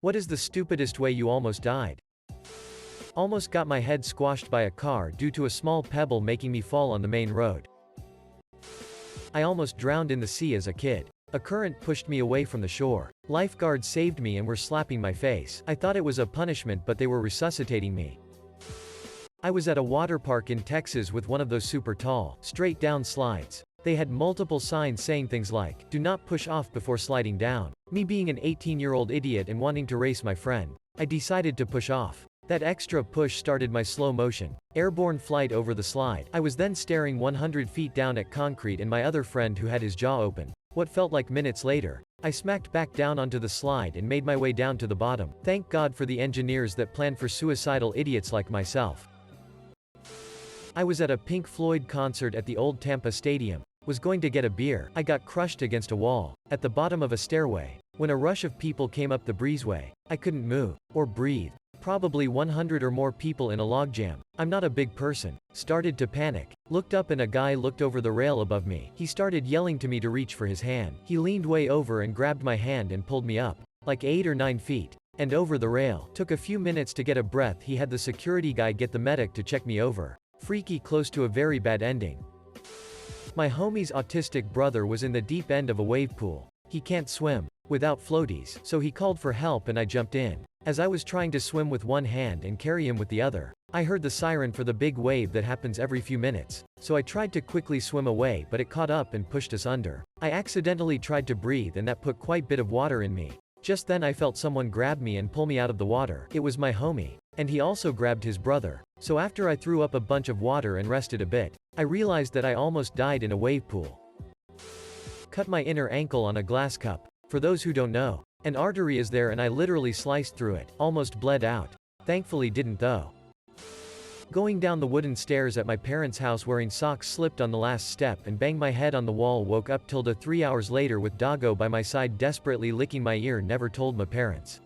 What is the stupidest way you almost died? Almost got my head squashed by a car due to a small pebble making me fall on the main road. I almost drowned in the sea as a kid. A current pushed me away from the shore. Lifeguards saved me and were slapping my face. I thought it was a punishment, but they were resuscitating me. I was at a water park in Texas with one of those super tall, straight down slides. They had multiple signs saying things like, "Do not push off before sliding down." Me being an 18-year-old idiot and wanting to race my friend, I decided to push off. That extra push started my slow motion, airborne flight over the slide. I was then staring 100 feet down at concrete and my other friend who had his jaw open. What felt like minutes later, I smacked back down onto the slide and made my way down to the bottom. Thank God for the engineers that planned for suicidal idiots like myself. I was at a Pink Floyd concert at the old Tampa Stadium. Was going to get a beer. I got crushed against a wall, at the bottom of a stairway. When a rush of people came up the breezeway, I couldn't move, or breathe. Probably 100 or more people in a logjam. I'm not a big person. Started to panic. Looked up and a guy looked over the rail above me. He started yelling to me to reach for his hand. He leaned way over and grabbed my hand and pulled me up, like 8 or 9 feet, and over the rail. Took a few minutes to get a breath. He had the security guy get the medic to check me over. Freaky, close to a very bad ending. My homie's autistic brother was in the deep end of a wave pool. He can't swim without floaties, so he called for help and I jumped in. As I was trying to swim with one hand and carry him with the other, I heard the siren for the big wave that happens every few minutes. So I tried to quickly swim away, but it caught up and pushed us under. I accidentally tried to breathe and that put quite a bit of water in me. Just then I felt someone grab me and pull me out of the water. It was my homie. And he also grabbed his brother. So after I threw up a bunch of water and rested a bit, I realized that I almost died in a wave pool. Cut my inner ankle on a glass cup. For those who don't know, an artery is there and I literally sliced through it. Almost bled out. Thankfully didn't though. Going down the wooden stairs at my parents' house wearing socks, slipped on the last step and banged my head on the wall. Woke up tilde 3 hours later with doggo by my side desperately licking my ear. Never told my parents.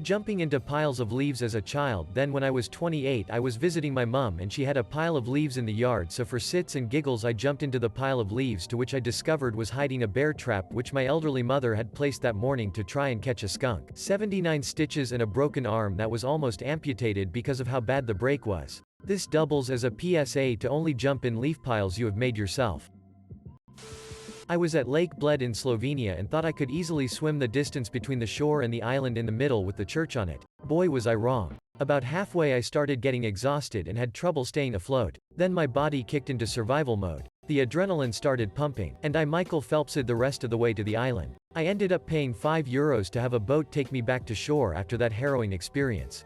Jumping into piles of leaves as a child. Then when I was 28 I was visiting my mum and she had a pile of leaves in the yard, so for sits and giggles I jumped into the pile of leaves, to which I discovered was hiding a bear trap which my elderly mother had placed that morning to try and catch a skunk. 79 stitches and a broken arm that was almost amputated because of how bad the break was. This doubles as a PSA to only jump in leaf piles you have made yourself. I was at Lake Bled in Slovenia and thought I could easily swim the distance between the shore and the island in the middle with the church on it. Boy was I wrong. About halfway I started getting exhausted and had trouble staying afloat. Then my body kicked into survival mode. The adrenaline started pumping, and I Michael Phelpsed the rest of the way to the island. I ended up paying €5 to have a boat take me back to shore after that harrowing experience.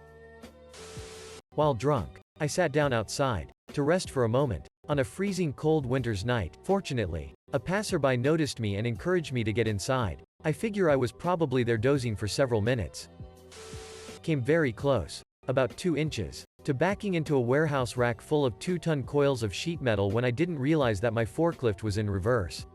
While drunk, I sat down outside to rest for a moment. On a freezing cold winter's night, fortunately, a passerby noticed me and encouraged me to get inside. I figure I was probably there dozing for several minutes. Came very close, about 2 inches, to backing into a warehouse rack full of 2-ton coils of sheet metal when I didn't realize that my forklift was in reverse.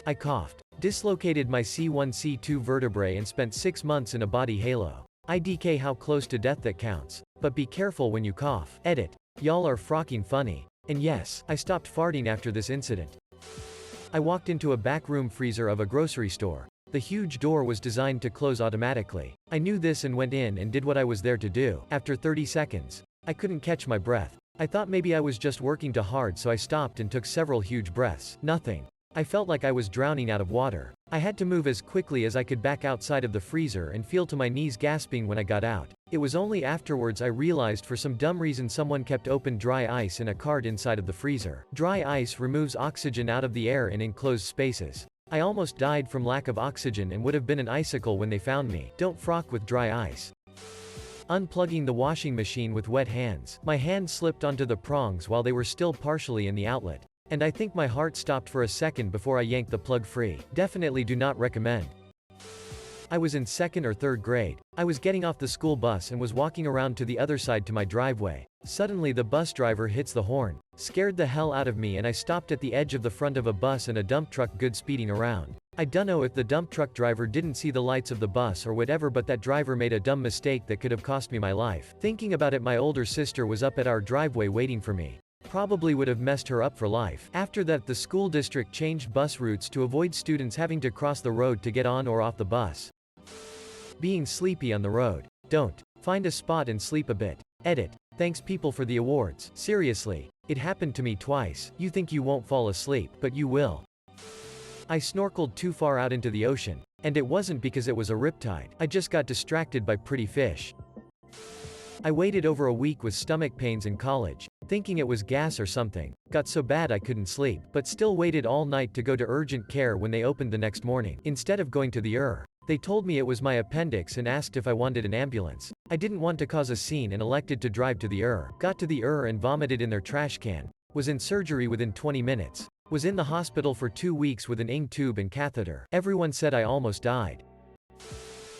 I coughed, dislocated my C1 C2 vertebrae and spent 6 months in a body halo. IDK how close to death that counts. But be careful when you cough. Edit. Y'all are frocking funny. And yes, I stopped farting after this incident. I walked into a backroom freezer of a grocery store. The huge door was designed to close automatically. I knew this and went in and did what I was there to do. After 30 seconds, I couldn't catch my breath. I thought maybe I was just working too hard, so I stopped and took several huge breaths. Nothing. I felt like I was drowning out of water. I had to move as quickly as I could back outside of the freezer and feel to my knees gasping when I got out. It was only afterwards I realized for some dumb reason someone kept open dry ice in a cart inside of the freezer. Dry ice removes oxygen out of the air in enclosed spaces. I almost died from lack of oxygen and would have been an icicle when they found me. Don't frock with dry ice. Unplugging the washing machine with wet hands. My hand slipped onto the prongs while they were still partially in the outlet. And I think my heart stopped for a second before I yanked the plug free. Definitely do not recommend. I was in 2nd or 3rd grade. I was getting off the school bus and was walking around to the other side to my driveway. Suddenly the bus driver hits the horn. Scared the hell out of me and I stopped at the edge of the front of a bus and a dump truck good speeding around. I dunno if the dump truck driver didn't see the lights of the bus or whatever, but that driver made a dumb mistake that could have cost me my life. Thinking about it, my older sister was up at our driveway waiting for me. Probably would have messed her up for life. After that, the school district changed bus routes to avoid students having to cross the road to get on or off the bus. Being sleepy on the road. Don't. Find a spot and sleep a bit. Edit. Thanks people for the awards. Seriously. It happened to me twice. You think you won't fall asleep, but you will. I snorkeled too far out into the ocean. And it wasn't because it was a riptide. I just got distracted by pretty fish. I waited over a week with stomach pains in college, thinking it was gas or something. Got so bad I couldn't sleep, but still waited all night to go to urgent care when they opened the next morning. Instead of going to the ER, they told me it was my appendix and asked if I wanted an ambulance. I didn't want to cause a scene and elected to drive to the ER. Got to the ER and vomited in their trash can. Was in surgery within 20 minutes. Was in the hospital for 2 weeks with an ing tube and catheter. Everyone said I almost died.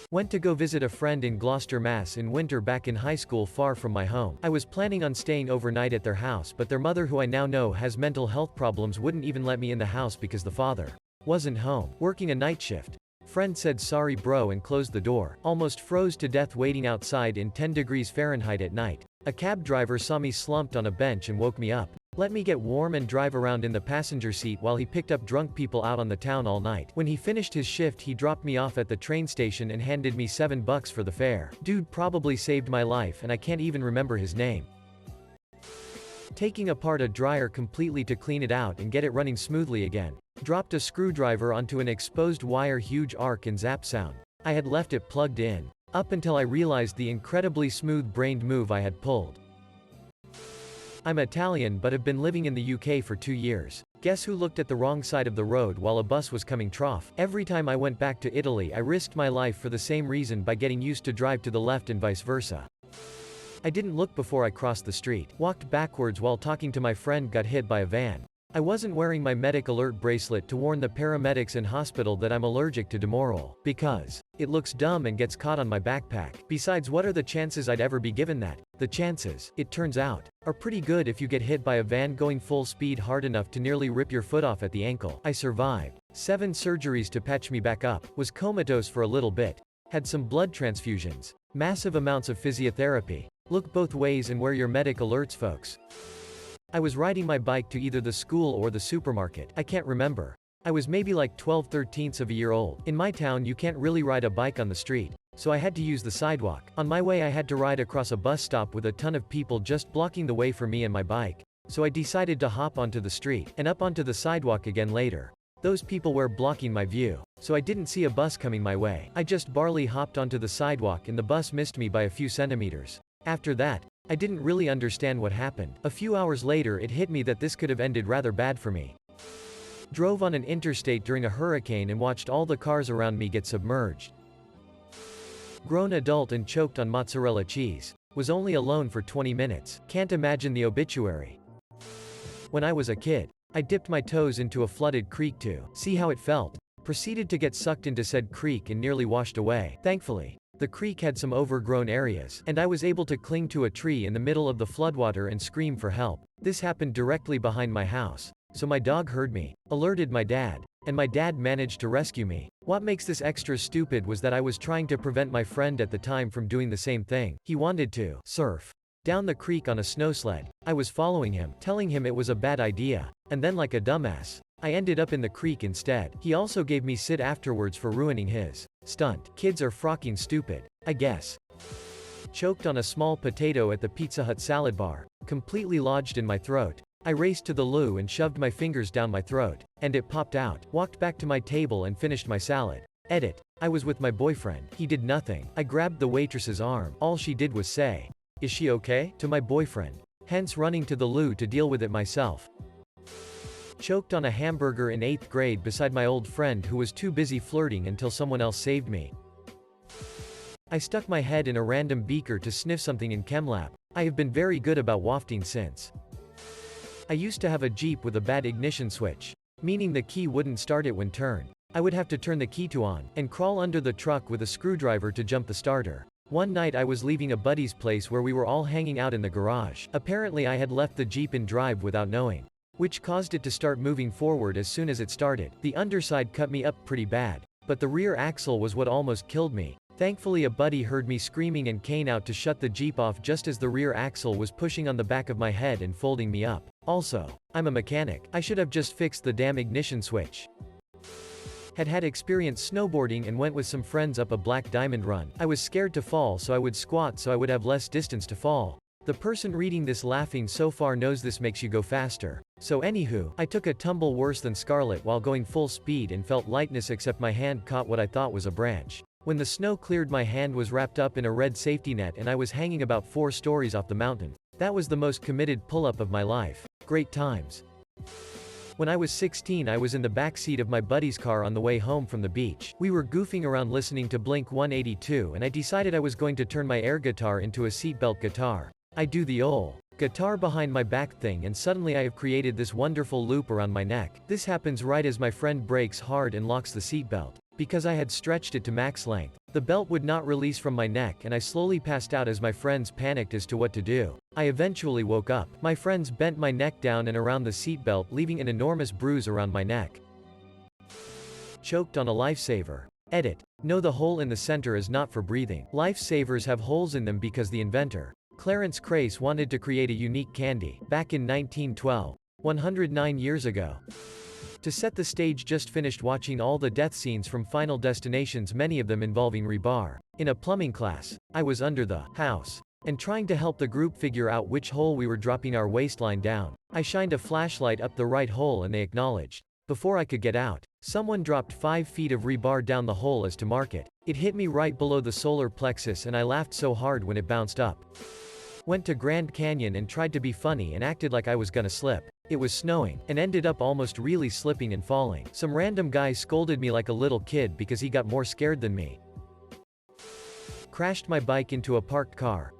Went to go visit a friend in Gloucester, Mass. in winter back in high school far from my home. I was planning on staying overnight at their house, but their mother, who I now know has mental health problems, wouldn't even let me in the house because the father wasn't home, working a night shift. Friend said sorry bro and closed the door. Almost froze to death waiting outside in 10 degrees Fahrenheit at night. A cab driver saw me slumped on a bench and woke me up. Let me get warm and drive around in the passenger seat while he picked up drunk people out on the town all night. When he finished his shift, he dropped me off at the train station and handed me $7 for the fare. Dude probably saved my life and I can't even remember his name. Taking apart a dryer completely to clean it out and get it running smoothly again. Dropped a screwdriver onto an exposed wire, huge arc and zap sound. I had left it plugged in. Up until I realized the incredibly smooth-brained move I had pulled. I'm Italian but have been living in the UK for 2 years. Guess who looked at the wrong side of the road while a bus was coming trough? Every time I went back to Italy I risked my life for the same reason by getting used to drive to the left and vice versa. I didn't look before I crossed the street. Walked backwards while talking to my friend, got hit by a van. I wasn't wearing my medic alert bracelet to warn the paramedics in hospital that I'm allergic to Demerol, because it looks dumb and gets caught on my backpack. Besides, what are the chances I'd ever be given that? The chances, it turns out, are pretty good if you get hit by a van going full speed hard enough to nearly rip your foot off at the ankle. I survived 7 surgeries to patch me back up, was comatose for a little bit, had some blood transfusions, massive amounts of physiotherapy. Look both ways and wear your medic alerts, folks. I was riding my bike to either the school or the supermarket. I can't remember. I was maybe like 12/13 of a year old. In my town you can't really ride a bike on the street, so I had to use the sidewalk. On my way I had to ride across a bus stop with a ton of people just blocking the way for me and my bike. So I decided to hop onto the street, and up onto the sidewalk again later. Those people were blocking my view, so I didn't see a bus coming my way. I just barely hopped onto the sidewalk and the bus missed me by a few centimeters. After that, I didn't really understand what happened. A few hours later it hit me that this could have ended rather bad for me. Drove on an interstate during a hurricane and watched all the cars around me get submerged. Grown adult and choked on mozzarella cheese. Was only alone for 20 minutes. Can't imagine the obituary. When I was a kid, I dipped my toes into a flooded creek to see how it felt. Proceeded to get sucked into said creek and nearly washed away. Thankfully, the creek had some overgrown areas, and I was able to cling to a tree in the middle of the floodwater and scream for help. This happened directly behind my house, so my dog heard me, alerted my dad, and my dad managed to rescue me. What makes this extra stupid was that I was trying to prevent my friend at the time from doing the same thing. He wanted to surf down the creek on a snow sled. I was following him, telling him it was a bad idea, and then like a dumbass, I ended up in the creek instead. He also gave me shit afterwards for ruining his stunt. Kids are frocking stupid, I guess. Choked on a small potato at the Pizza Hut salad bar, completely lodged in my throat. I raced to the loo and shoved my fingers down my throat, and it popped out. Walked back to my table and finished my salad. Edit. I was with my boyfriend. He did nothing. I grabbed the waitress's arm. All she did was say, "Is she okay?" to my boyfriend. Hence running to the loo to deal with it myself. Choked on a hamburger in 8th grade beside my old friend who was too busy flirting until someone else saved me. I stuck my head in a random beaker to sniff something in chem lab. I have been very good about wafting since. I used to have a Jeep with a bad ignition switch, meaning the key wouldn't start it when turned. I would have to turn the key to on, and crawl under the truck with a screwdriver to jump the starter. One night I was leaving a buddy's place where we were all hanging out in the garage. Apparently I had left the Jeep in drive without knowing, which caused it to start moving forward as soon as it started. The underside cut me up pretty bad, but the rear axle was what almost killed me. Thankfully a buddy heard me screaming and came out to shut the Jeep off just as the rear axle was pushing on the back of my head and folding me up. Also, I'm a mechanic. I should have just fixed the damn ignition switch. Had experience snowboarding and went with some friends up a black diamond run. I was scared to fall, so I would squat so I would have less distance to fall. The person reading this laughing so far knows this makes you go faster. So anywho, I took a tumble worse than Scarlet while going full speed and felt lightness except my hand caught what I thought was a branch. When the snow cleared, my hand was wrapped up in a red safety net and I was hanging about 4 stories off the mountain. That was the most committed pull-up of my life. Great times. When I was 16, I was in the back seat of my buddy's car on the way home from the beach. We were goofing around listening to Blink 182 and I decided I was going to turn my air guitar into a seatbelt guitar. I do the ol' guitar behind my back thing and suddenly I have created this wonderful loop around my neck. This happens right as my friend brakes hard and locks the seatbelt. Because I had stretched it to max length, the belt would not release from my neck and I slowly passed out as my friends panicked as to what to do. I eventually woke up. My friends bent my neck down and around the seatbelt, leaving an enormous bruise around my neck. Choked on a lifesaver. Edit. No, the hole in the center is not for breathing. Lifesavers have holes in them because the inventor, Clarence Crace, wanted to create a unique candy, back in 1912. 109 years ago. To set the stage, just finished watching all the death scenes from Final Destinations, many of them involving rebar. In a plumbing class, I was under the house and trying to help the group figure out which hole we were dropping our waistline down. I shined a flashlight up the right hole and they acknowledged. Before I could get out, someone dropped 5 feet of rebar down the hole as to mark it. It hit me right below the solar plexus and I laughed so hard when it bounced up. Went to Grand Canyon and tried to be funny and acted like I was gonna slip. It was snowing, and ended up almost really slipping and falling. Some random guy scolded me like a little kid because he got more scared than me. Crashed my bike into a parked car.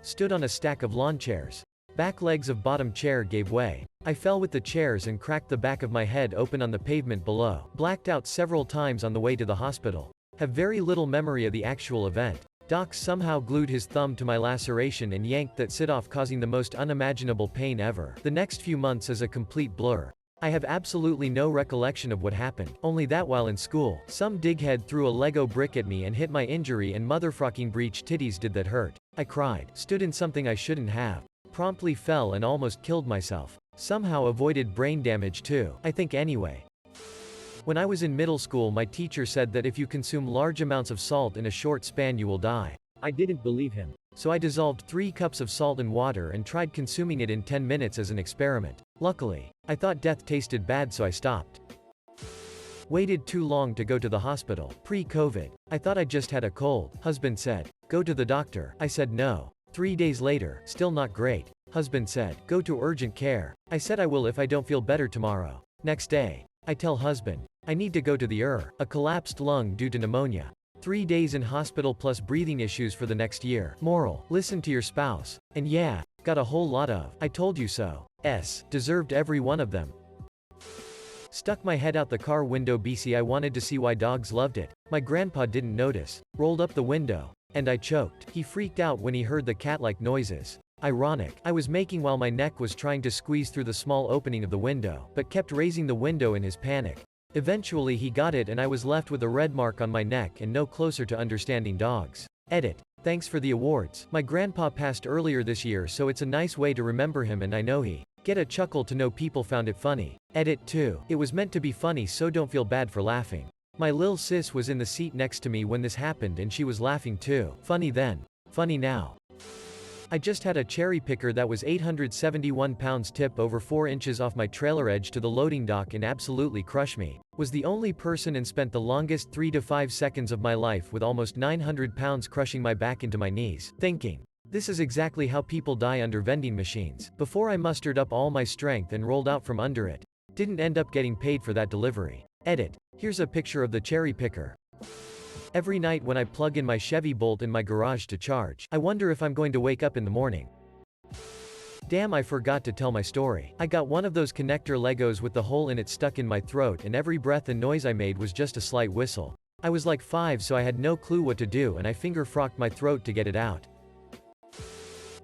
Stood on a stack of lawn chairs. Back legs of bottom chair gave way. I fell with the chairs and cracked the back of my head open on the pavement below. Blacked out several times on the way to the hospital. Have very little memory of the actual event. Doc somehow glued his thumb to my laceration and yanked that sit off, causing the most unimaginable pain ever. The next few months is a complete blur. I have absolutely no recollection of what happened, only that while in school, some dighead threw a Lego brick at me and hit my injury and motherfucking breech titties did that hurt. I cried, stood in something I shouldn't have, promptly fell and almost killed myself. Somehow avoided brain damage too, I think anyway. When I was in middle school, my teacher said that if you consume large amounts of salt in a short span you will die. I didn't believe him. So I dissolved 3 cups of salt in water and tried consuming it in 10 minutes as an experiment. Luckily, I thought death tasted bad so I stopped. Waited too long to go to the hospital. Pre-COVID. I thought I just had a cold. Husband said, go to the doctor. I said no. 3 days later, still not great. Husband said, go to urgent care. I said I will if I don't feel better tomorrow. Next day, I tell husband, I need to go to the a collapsed lung due to pneumonia. 3 days in hospital plus breathing issues for the next year. Moral, listen to your spouse. And yeah, got a whole lot of, I told you so. Deserved every one of them. Stuck my head out the car window. BC, I wanted to see why dogs loved it. My grandpa didn't notice. Rolled up the window. And I choked. He freaked out when he heard the cat-like noises. Ironic. I was making while my neck was trying to squeeze through the small opening of the window, but kept raising the window in his panic. Eventually he got it and I was left with a red mark on my neck and no closer to understanding dogs. Edit. Thanks for the awards. My grandpa passed earlier this year, so it's a nice way to remember him, and I know he get a chuckle to know people found it funny. Edit 2. It was meant to be funny, so don't feel bad for laughing. My lil sis was in the seat next to me when this happened and she was laughing too. Funny then. Funny now. I just had a cherry picker that was 871 pounds tip over 4 inches off my trailer edge to the loading dock and absolutely crush me. Was the only person and spent the longest 3 to 5 seconds of my life with almost 900 pounds crushing my back into my knees. Thinking, this is exactly how people die under vending machines. Before I mustered up all my strength and rolled out from under it. Didn't end up getting paid for that delivery. Edit. Here's a picture of the cherry picker. Every night when I plug in my Chevy Bolt in my garage to charge, I wonder if I'm going to wake up in the morning. Damn, I forgot to tell my story. I got one of those connector Legos with the hole in it stuck in my throat, and every breath and noise I made was just a slight whistle. I was like 5, so I had no clue what to do, and I finger-frocked my throat to get it out.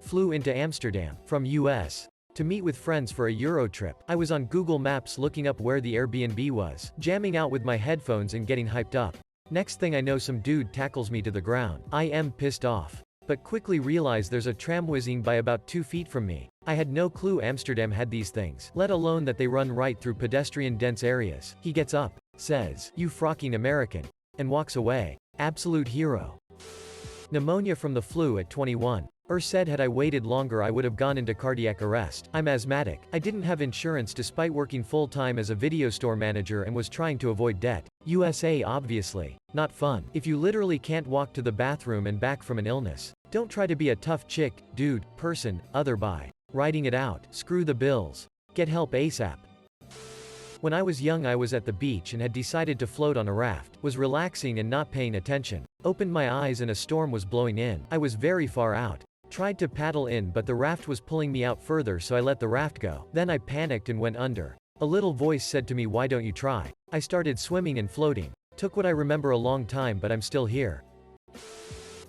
Flew into Amsterdam, from US. To meet with friends for a Euro trip. I was on Google Maps looking up where the Airbnb was, jamming out with my headphones and getting hyped up. Next thing I know, some dude tackles me to the ground. I am pissed off. But quickly realize there's a tram whizzing by about 2 feet from me. I had no clue Amsterdam had these things, let alone that they run right through pedestrian dense areas. He gets up. says, "You frocking American," and walks away. Absolute hero. Pneumonia from the flu at 21. Said had I waited longer I would have gone into cardiac arrest. I'm asthmatic. I didn't have insurance despite working full-time as a video store manager and was trying to avoid debt. USA obviously. Not fun. If you literally can't walk to the bathroom and back from an illness, don't try to be a tough chick, dude, person, other by writing it out. Screw the bills. Get help ASAP. When I was young I was at the beach and had decided to float on a raft, was relaxing and not paying attention. Opened my eyes and a storm was blowing in. I was very far out. Tried to paddle in but the raft was pulling me out further so I let the raft go. Then I panicked and went under. A little voice said to me, "Why don't you try?" I started swimming and floating. Took what I remember a long time but I'm still here.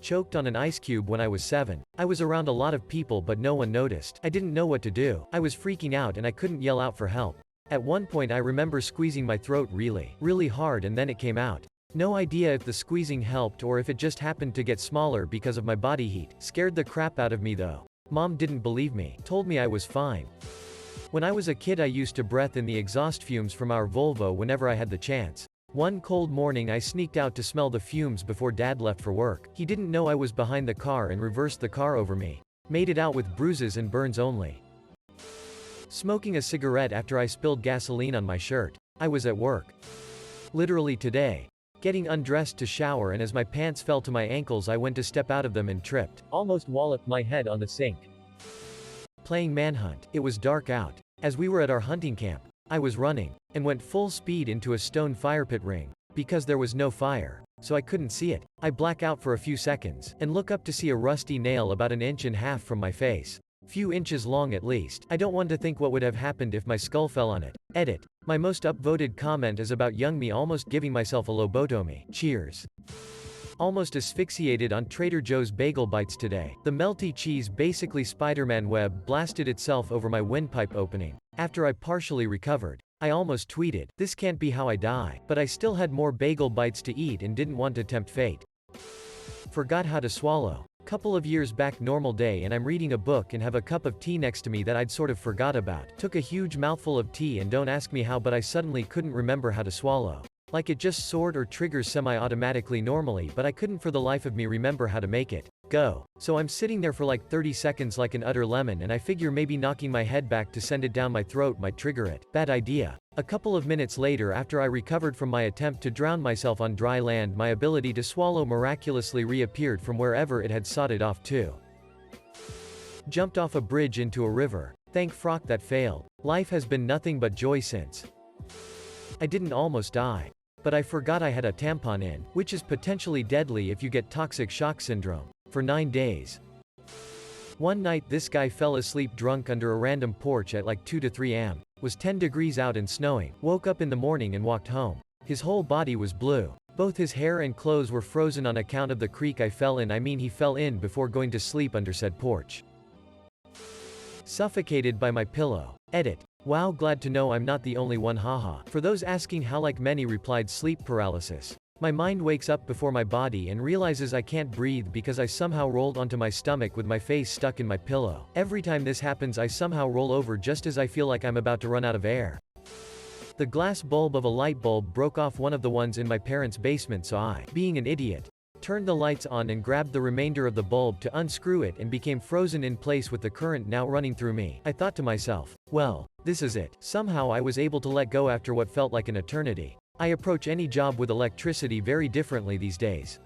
Choked on an ice cube when I was 7. I was around a lot of people but no one noticed. I didn't know what to do. I was freaking out and I couldn't yell out for help. At one point I remember squeezing my throat really hard and then it came out. No idea if the squeezing helped or if it just happened to get smaller because of my body heat. Scared the crap out of me though. Mom didn't believe me. Told me I was fine. When I was a kid I used to breathe in the exhaust fumes from our Volvo whenever I had the chance. One cold morning I sneaked out to smell the fumes before Dad left for work. He didn't know I was behind the car and reversed the car over me. Made it out with bruises and burns only. Smoking a cigarette after I spilled gasoline on my shirt. I was at work. Literally today. Getting undressed to shower and as my pants fell to my ankles I went to step out of them and tripped. Almost walloped my head on the sink. Playing manhunt. It was dark out. As we were at our hunting camp, I was running, and went full speed into a stone fire pit ring. Because there was no fire, so I couldn't see it. I black out for a few seconds, and look up to see a rusty nail about 1.5 inches from my face. Few inches long at least. I don't want to think what would have happened if my skull fell on it. Edit. My most upvoted comment is about young me almost giving myself a lobotomy. Cheers. Almost asphyxiated on Trader Joe's bagel bites today. The melty cheese basically Spider-Man web blasted itself over my windpipe opening. After I partially recovered, I almost tweeted, "This can't be how I die." But I still had more bagel bites to eat and didn't want to tempt fate. Forgot how to swallow. Couple of years back normal day and I'm reading a book and have a cup of tea next to me that I'd sort of forgot about. Took a huge mouthful of tea and don't ask me how but I suddenly couldn't remember how to swallow. Like it just sort or triggers semi-automatically normally but I couldn't for the life of me remember how to make it go. So I'm sitting there for like 30 seconds like an utter lemon and I figure maybe knocking my head back to send it down my throat might trigger it. Bad idea. A couple of minutes later after I recovered from my attempt to drown myself on dry land my ability to swallow miraculously reappeared from wherever it had sodded off to. Jumped off a bridge into a river. Thank frock that failed. Life has been nothing but joy since. I didn't almost die. But I forgot I had a tampon in, which is potentially deadly if you get toxic shock syndrome. For 9 days. One night this guy fell asleep drunk under a random porch at like 2 to 3 am. Was 10 degrees out and snowing. Woke up in the morning and walked home. His whole body was blue. Both his hair and clothes were frozen on account of the creek I fell in. I mean he fell in before going to sleep under said porch. Suffocated by my pillow. Edit. Wow, glad to know I'm not the only one, haha. For those asking how, like many replied, sleep paralysis. My mind wakes up before my body and realizes I can't breathe because I somehow rolled onto my stomach with my face stuck in my pillow. Every time this happens I somehow roll over just as I feel like I'm about to run out of air. The glass bulb of a light bulb broke off one of the ones in my parents' basement so I, being an idiot, turned the lights on and grabbed the remainder of the bulb to unscrew it and became frozen in place with the current now running through me. I thought to myself, well, this is it. Somehow I was able to let go after what felt like an eternity. I approach any job with electricity very differently these days.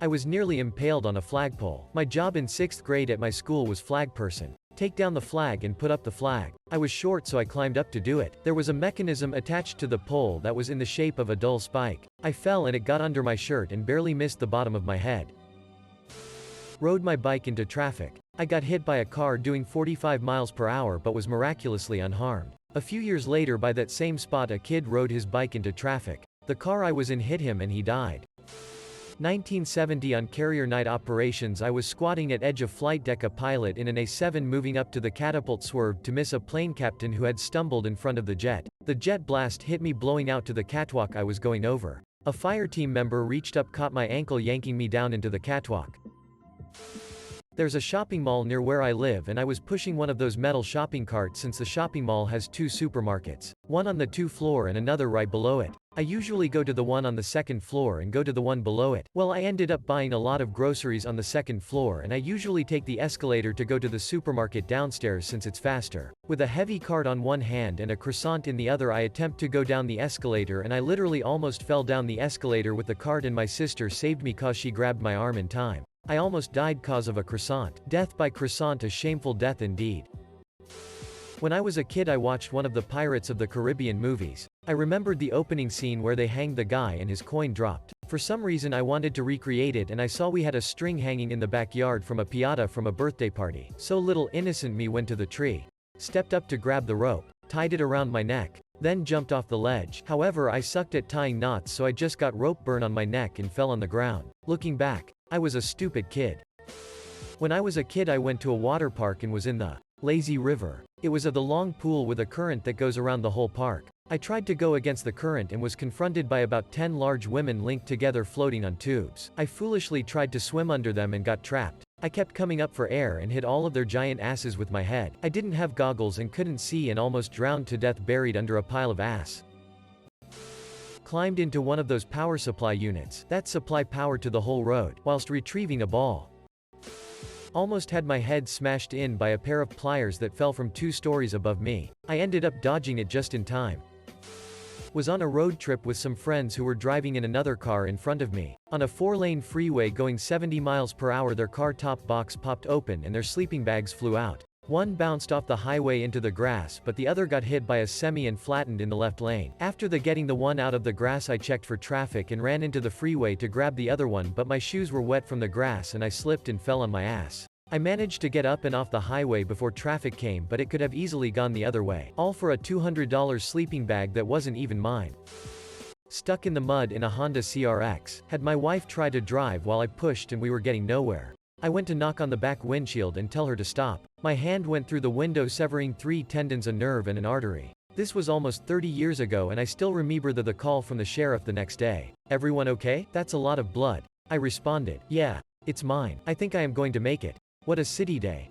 I was nearly impaled on a flagpole. My job in 6th grade at my school was flag person. Take down the flag and put up the flag. I was short so I climbed up to do it. There was a mechanism attached to the pole that was in the shape of a dull spike. I fell and it got under my shirt and barely missed the bottom of my head. Rode my bike into traffic. I got hit by a car doing 45 miles per hour but was miraculously unharmed. A few years later by that same spot a kid rode his bike into traffic. The car I was in hit him and he died. 1970 on carrier night operations I was squatting at edge of flight deck. A pilot in an A7 moving up to the catapult swerved to miss a plane captain who had stumbled in front of the jet. The jet blast hit me blowing out to the catwalk I was going over. A fire team member reached up caught my ankle yanking me down into the catwalk. There's a shopping mall near where I live and I was pushing one of those metal shopping carts since the shopping mall has two supermarkets, one on the 2nd floor and another right below it. I usually go to the one on the 2nd floor and go to the one below it. Well, I ended up buying a lot of groceries on the 2nd floor and I usually take the escalator to go to the supermarket downstairs since it's faster. With a heavy cart on one hand and a croissant in the other, I attempt to go down the escalator and I literally almost fell down the escalator with the cart, and my sister saved me cause she grabbed my arm in time. I almost died cause of a croissant. Death by croissant, a shameful death indeed. When I was a kid, I watched one of the Pirates of the Caribbean movies. I remembered the opening scene where they hanged the guy and his coin dropped. For some reason I wanted to recreate it, and I saw we had a string hanging in the backyard from a piñata from a birthday party. So little innocent me went to the tree, stepped up to grab the rope, tied it around my neck, then jumped off the ledge. However, I sucked at tying knots, so I just got rope burn on my neck and fell on the ground. Looking back, I was a stupid kid. When I was a kid, I went to a water park and was in the lazy river. It was the long pool with a current that goes around the whole park. I tried to go against the current and was confronted by about 10 large women linked together floating on tubes. I foolishly tried to swim under them and got trapped. I kept coming up for air and hit all of their giant asses with my head. I didn't have goggles and couldn't see and almost drowned to death buried under a pile of ass. Climbed into one of those power supply units that supply power to the whole road whilst retrieving a ball. Almost had my head smashed in by a pair of pliers that fell from 2 stories above me. I ended up dodging it just in time. Was on a road trip with some friends who were driving in another car in front of me. On a 4-lane freeway going 70 miles per hour, their car top box popped open and their sleeping bags flew out. One bounced off the highway into the grass, but the other got hit by a semi and flattened in the left lane. After getting the one out of the grass, I checked for traffic and ran into the freeway to grab the other one, but my shoes were wet from the grass and I slipped and fell on my ass. I managed to get up and off the highway before traffic came, but it could have easily gone the other way. All for a $200 sleeping bag that wasn't even mine. Stuck in the mud in a Honda CRX. Had my wife try to drive while I pushed and we were getting nowhere. I went to knock on the back windshield and tell her to stop. My hand went through the window, severing 3 tendons, a nerve and an artery. This was almost 30 years ago and I still remember the call from the sheriff the next day. "Everyone okay? That's a lot of blood." I responded, "Yeah, it's mine. I think I am going to make it." What a city day.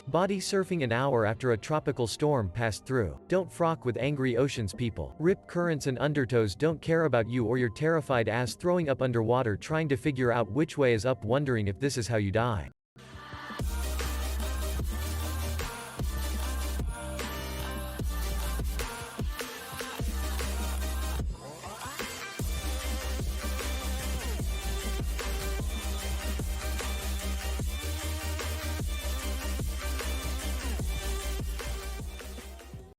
Body surfing an hour after a tropical storm passed through. Don't frock with angry oceans people. Rip currents and undertows don't care about you or your terrified ass throwing up underwater trying to figure out which way is up, wondering if this is how you die.